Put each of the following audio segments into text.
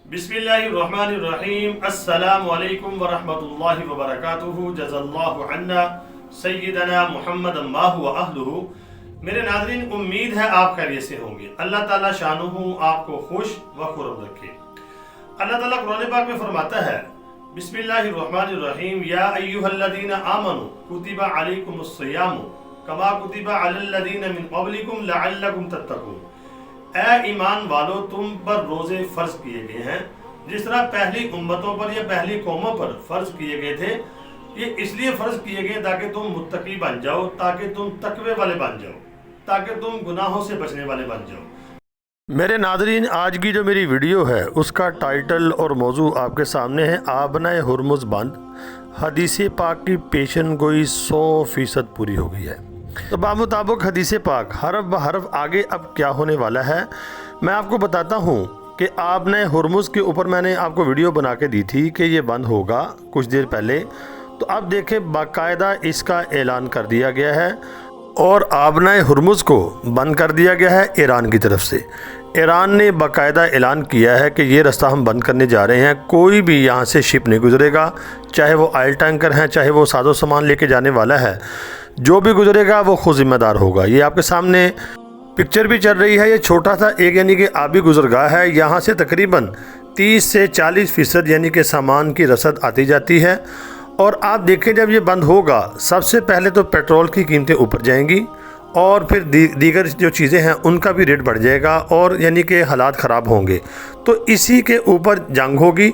बिस्मिल्लाहिर्रहमानिर्रहीम। अस्सलामु अलैकुम वरहमतुल्लाहि वबरकातुहू। जज़ल्लाहु अन्ना सय्यदना मुहम्मद मा हुवा अहलुहु। मेरे नाज़रीन, उम्मीद है आप खैरियत से होंगे। अल्लाह ताला शानुहु आपको खुश व खुर्रम रखे। अल्लाह ताला कुरान पाक में फरमाता है, बिस्मिल्लाहिर्रहमानिर्रहीम, या अय्युहल्लज़ीना आमनू कुतिबा अलैकुमुस्सियामु कमा कुतिबा अलल्लज़ीना मिन क़ब्लिकुम लअल्लकुम तत्तक़ून। ऐ ईमान वालों, तुम पर रोजे फर्ज किए गए हैं जिस तरह पहली उम्मतों पर या पहली कौमों पर फर्ज किए गए थे। ये इसलिए फर्ज किए गए ताकि तुम मुत्तकी बन जाओ, ताकि तुम तकवे वाले बन जाओ, ताकि तुम गुनाहों से बचने वाले बन जाओ। मेरे नादरीन, आज की जो मेरी वीडियो है उसका टाइटल और मौजू आपके सामने है। आबनाए हुर्मुज़ बंद, हदीस पाक की पेशन गोई 100% पूरी हो गई है। तो बामुताबिक हदीस पाक हरफ ब हरफ आगे अब क्या होने वाला है मैं आपको बताता हूँ कि आपने हुर्मुज़ के ऊपर मैंने आपको वीडियो बना के दी थी कि ये बंद होगा कुछ देर पहले। तो अब देखें, बाकायदा इसका ऐलान कर दिया गया है और आबनाए हुर्मुज़ को बंद कर दिया गया है ईरान की तरफ से। ईरान ने बाकायदा ऐलान किया है कि ये रास्ता हम बंद करने जा रहे हैं, कोई भी यहाँ से शिप नहीं गुजरेगा, चाहे वो ऑयल टैंकर हैं, चाहे वो साजो सामान लेके जाने वाला है, जो भी गुजरेगा वो खुद जिम्मेदार होगा। ये आपके सामने पिक्चर भी चल रही है। ये छोटा सा एक यानी कि आबी गुजरगाह है, यहाँ से तकरीबन 30 से 40% यानी कि सामान की रसद आती जाती है। और आप देखें, जब ये बंद होगा सबसे पहले तो पेट्रोल की कीमतें ऊपर जाएंगी और फिर दीगर जो चीज़ें हैं उनका भी रेट बढ़ जाएगा और यानी कि हालात ख़राब होंगे। तो इसी के ऊपर जंग होगी।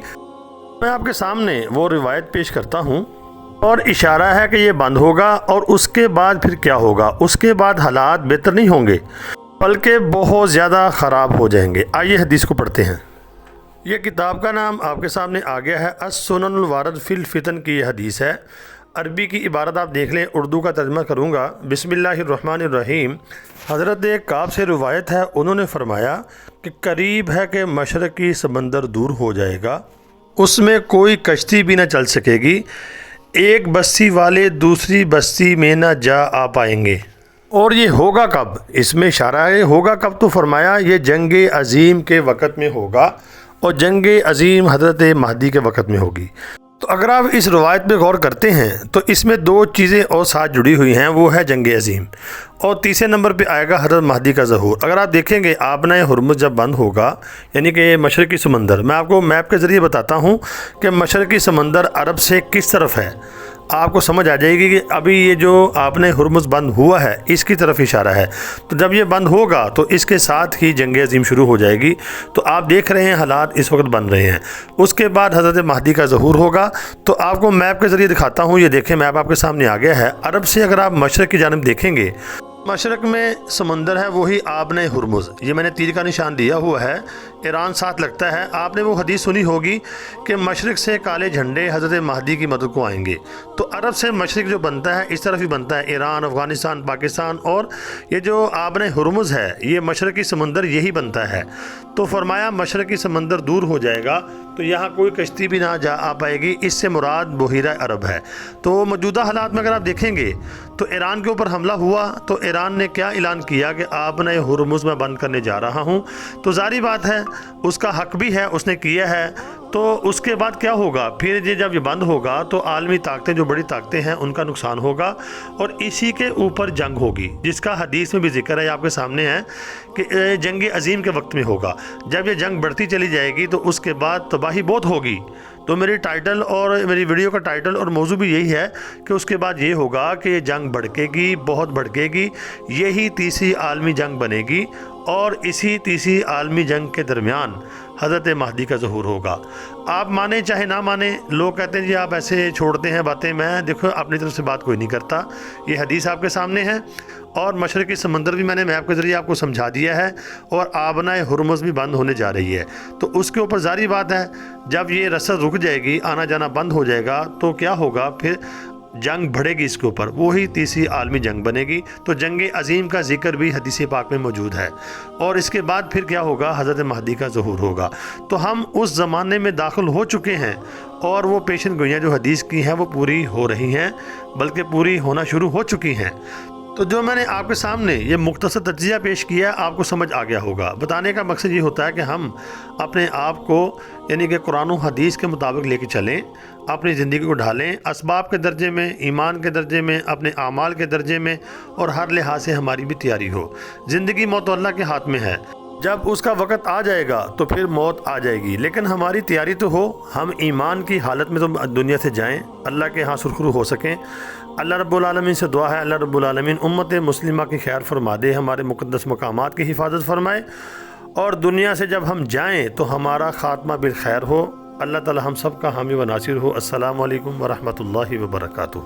मैं आपके सामने वो रिवायत पेश करता हूँ और इशारा है कि ये बंद होगा और उसके बाद फिर क्या होगा, उसके बाद हालात बेहतर नहीं होंगे बल्कि बहुत ज़्यादा ख़राब हो जाएंगे। आइए हदीस को पढ़ते हैं। ये किताब का नाम आपके सामने आ गया है, अस-सुननुल वारिद फिल फितन की ये हदीस है। अरबी की इबारत आप देख लें, उर्दू का तर्जुमा करूँगा। बिस्मिल्लाहिर्रहमानिर्रहीम। हज़रत काब से रिवायत है, उन्होंने फरमाया कि करीब है कि मशरक़ी समंदर दूर हो जाएगा, उसमें कोई कश्ती भी न चल सकेगी, एक बस्ती वाले दूसरी बस्ती में न जा आ पाएंगे। और ये होगा कब, इसमें इशारा है होगा कब, तो फरमाया ये जंग अज़ीम के वक़्त में होगा और जंग अज़ीम हज़रत महदी के वक़्त में होगी। तो अगर आप इस रवायत पे गौर करते हैं तो इसमें दो चीज़ें और साथ जुड़ी हुई हैं, वो है जंग अज़ीम और तीसरे नंबर पे आएगा हज़रत महदी का ज़हूर। अगर आप देखेंगे आबनाए हुर्मुज़ जब बंद होगा यानी कि मशरक़ी समंदर, मैं आपको मैप के ज़रिए बताता हूँ कि मशरक़ी समंदर अरब से किस तरफ है, आपको समझ आ जाएगी कि अभी ये जो आपने हुर्मुज़ बंद हुआ है इसकी तरफ इशारा है। तो जब ये बंद होगा तो इसके साथ ही जंग अज़ीम शुरू हो जाएगी। तो आप देख रहे हैं हालात इस वक्त बन रहे हैं। उसके बाद हज़रत महदी का ज़हूर होगा। तो आपको मैप के ज़रिए दिखाता हूँ, ये देखें मैप आपके सामने आ गया है। अरब से अगर आप मशरक़ की जानिब देखेंगे, मशरक़ में समंदर है वही आबनाए हुर्मुज़, ये मैंने तीर का निशान दिया हुआ है, ईरान साथ लगता है। आपने वो हदीस सुनी होगी कि मशरक़ से काले झंडे हज़रत महदी की मदद को आएंगे। तो अरब से मशरक़ जो बनता है इस तरफ ही बनता है, ईरान, अफ़गानिस्तान, पाकिस्तान, और ये जो आबनाए हुर्मुज़ है ये मशरक़ी समंदर यही बनता है। तो फरमाया मशरक़ी समंदर दूर हो जाएगा तो यहाँ कोई कश्ती भी ना जा आ पाएगी, इससे मुराद बहीरा अरब है। तो मौजूदा हालात में अगर आप देखेंगे तो ईरान के ऊपर हमला हुआ तो ईरान ने क्या ऐलान किया कि आबनाए हुर्मुज़ मैं बंद करने जा रहा हूँ। तो ज़ाहिर बात है उसका हक भी है, उसने किया है। तो उसके बाद क्या होगा, फिर ये जब ये बंद होगा तो आलमी ताकतें जो बड़ी ताकतें हैं उनका नुकसान होगा और इसी के ऊपर जंग होगी, जिसका हदीस में भी जिक्र है, आपके सामने है कि जंग अज़ीम के वक्त में होगा। जब ये जंग बढ़ती चली जाएगी तो उसके बाद तबाही बहुत होगी। तो मेरी टाइटल और मेरी वीडियो का टाइटल और मौजू भी यही है कि उसके बाद ये होगा कि ये जंग भड़केगी, बहुत भड़केगी, यही तीसरी आलमी जंग बनेगी और इसी तीसरी आलमी जंग के दरमियान हज़रत महदी का ज़हूर होगा। आप माने चाहे ना माने, लोग कहते हैं जी आप ऐसे छोड़ते हैं बातें, मैं देखो अपनी तरफ से बात कोई नहीं करता। ये हदीस आपके सामने है और मशरक़ी समंदर भी मैंने मैप के ज़रिए आपको समझा दिया है और आबनाए हुर्मुज़ भी बंद होने जा रही है। तो उसके ऊपर ज़ाहिर बात है जब ये रसद रुक जाएगी, आना जाना बंद हो जाएगा तो क्या होगा, फिर जंग बढ़ेगी इसके ऊपर, वही तीसरी आलमी जंग बनेगी। तो जंग अज़ीम का जिक्र भी हदीस पाक में मौजूद है और इसके बाद फिर क्या होगा, हज़रत महदी का ज़हूर होगा। तो हम उस ज़माने में दाखिल हो चुके हैं और वो पेशन गोइयाँ जो हदीस की हैं वो पूरी हो रही हैं, बल्कि पूरी होना शुरू हो चुकी हैं। تو جو میں نے آپ کے سامنے یہ مختصر تجزیہ پیش کیا آپ کو سمجھ آ گیا ہوگا۔ بتانے کا مقصد یہ ہوتا ہے کہ ہم اپنے آپ کو یعنی کہ قرآن و حدیث کے مطابق لے کے چلیں، اپنی زندگی کو ڈھالیں، اسباب کے درجے میں، ایمان کے درجے میں، اپنے اعمال کے درجے میں، اور ہر لحاظ سے ہماری بھی تیاری ہو۔ زندگی موت اللہ کے ہاتھ میں ہے، جب اس کا وقت آ جائے گا تو پھر موت آ جائے گی، لیکن ہماری تیاری تو ہو، ہم ایمان کی حالت میں تو دنیا سے جائیں، اللہ کے ہاں سرخرو ہو سکیں۔ اللہ رب العالمین سے دعا ہے اللہ رب العالمین امت مسلمہ کی خیر فرما دے، ہمارے مقدس مقامات کی حفاظت فرمائے، اور دنیا سے جب ہم جائیں تو ہمارا خاتمہ بالخیر ہو۔ اللہ تعالی ہم سب کا حامی و ناصر ہو۔ السلام علیکم ورحمۃ اللہ وبرکاتہ۔